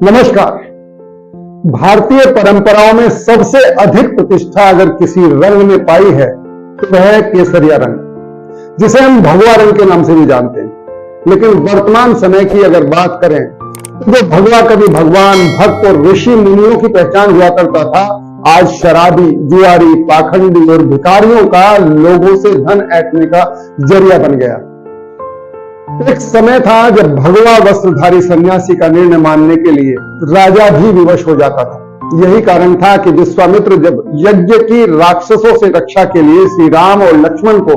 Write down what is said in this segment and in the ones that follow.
नमस्कार। भारतीय परंपराओं में सबसे अधिक प्रतिष्ठा अगर किसी रंग ने पाई है तो वह है केसरिया रंग, जिसे हम भगवा रंग के नाम से भी जानते हैं। लेकिन वर्तमान समय की अगर बात करें तो जो भगवा कभी भगवान, भक्त और ऋषि मुनियों की पहचान हुआ करता था, आज शराबी, जुआरी, पाखंडी और भिखारियों का लोगों से धन ऐंठने का जरिया बन गया। एक समय था जब भगवा वस्त्रधारी सन्यासी का निर्णय मानने के लिए राजा भी विवश हो जाता था। यही कारण था कि विश्वामित्र जब यज्ञ की राक्षसों से रक्षा के लिए श्री राम और लक्ष्मण को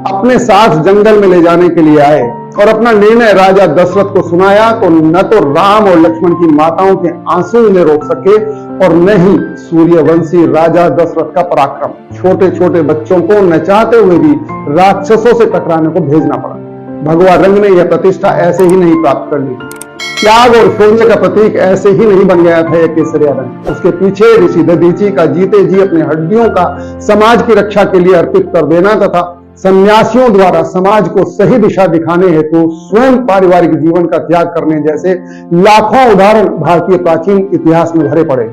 अपने साथ जंगल में ले जाने के लिए आए और अपना निर्णय राजा दशरथ को सुनाया, तो न तो राम और लक्ष्मण की माताओं के आंसू उन्हें रोक सके और न ही सूर्यवंशी राजा दशरथ का पराक्रम। छोटे छोटे बच्चों को नचाते हुए भी राक्षसों से टकराने को भेजना पड़ा। भगवा रंग ने यह प्रतिष्ठा ऐसे ही नहीं प्राप्त कर ली। त्याग और शौर्य का प्रतीक ऐसे ही नहीं बन गया था यह केसरिया रंग। उसके पीछे ऋषि दधीची का जीते जी अपने हड्डियों का समाज की रक्षा के लिए अर्पित कर देना तथा सन्यासियों द्वारा समाज को सही दिशा दिखाने हेतु स्वयं पारिवारिक जीवन का त्याग करने जैसे लाखों उदाहरण भारतीय प्राचीन इतिहास में भरे पड़े।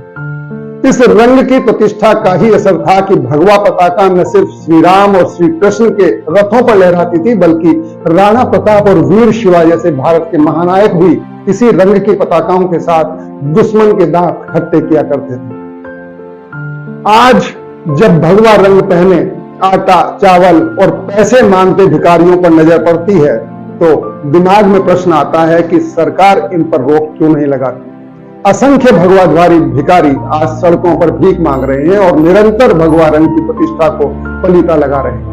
इस रंग की प्रतिष्ठा का ही असर था कि भगवा पताका न सिर्फ श्री राम और श्री कृष्ण के रथों पर लहराती थी, बल्कि राणा प्रताप और वीर शिवा जैसे भारत के महानायक भी इसी रंग की पताकाओं के साथ दुश्मन के दांत खट्टे किया करते थे। आज जब भगवा रंग पहने आटा, चावल और पैसे मांगते भिखारियों पर नजर पड़ती है तो दिमाग में प्रश्न आता है कि सरकार इन पर रोक क्यों नहीं लगाती। असंख्य भगवाधारी भिखारी आज सड़कों पर भीख मांग रहे हैं और निरंतर भगवा रंग की प्रतिष्ठा को पलीता लगा रहे हैं।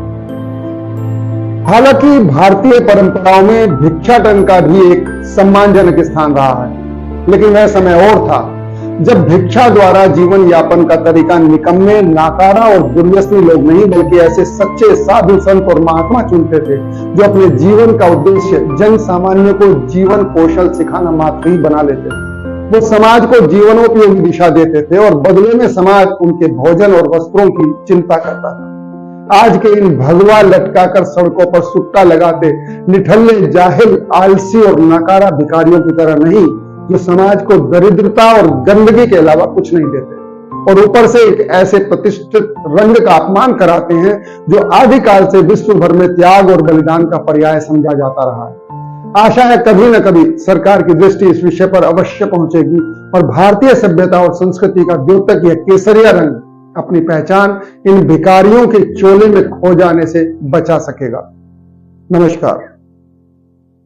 हालांकि भारतीय परंपराओं में भिक्षाटन का भी एक सम्मानजनक स्थान रहा है, लेकिन वह समय और था जब भिक्षा द्वारा जीवन यापन का तरीका निकम्मे, नाकारा और दुर्व्यसनी लोग नहीं बल्कि ऐसे सच्चे साधु संत और महात्मा चुनते थे जो अपने जीवन का उद्देश्य जन सामान्य को जीवन कौशल सिखाना मात्र ही बना लेते थे। वो समाज को जीवनोपयोगी दिशा देते थे और बदले में समाज उनके भोजन और वस्त्रों की चिंता करता था। आज के इन भगवा लटकाकर सड़कों पर सुट्टा लगाते निठल्ले, जाहिल, आलसी और नकारा भिखारियों की तरह नहीं, जो समाज को दरिद्रता और गंदगी के अलावा कुछ नहीं देते और ऊपर से एक ऐसे प्रतिष्ठित रंग का अपमान कराते हैं जो आदिकाल से विश्व भर में त्याग और बलिदान का पर्याय समझा जाता रहा है। आशा है कभी न कभी सरकार की दृष्टि इस विषय पर अवश्य पहुंचेगी और भारतीय सभ्यता और संस्कृति का द्योतक यह केसरिया रंग अपनी पहचान इन भिखारियों के चोले में खो जाने से बचा सकेगा। नमस्कार।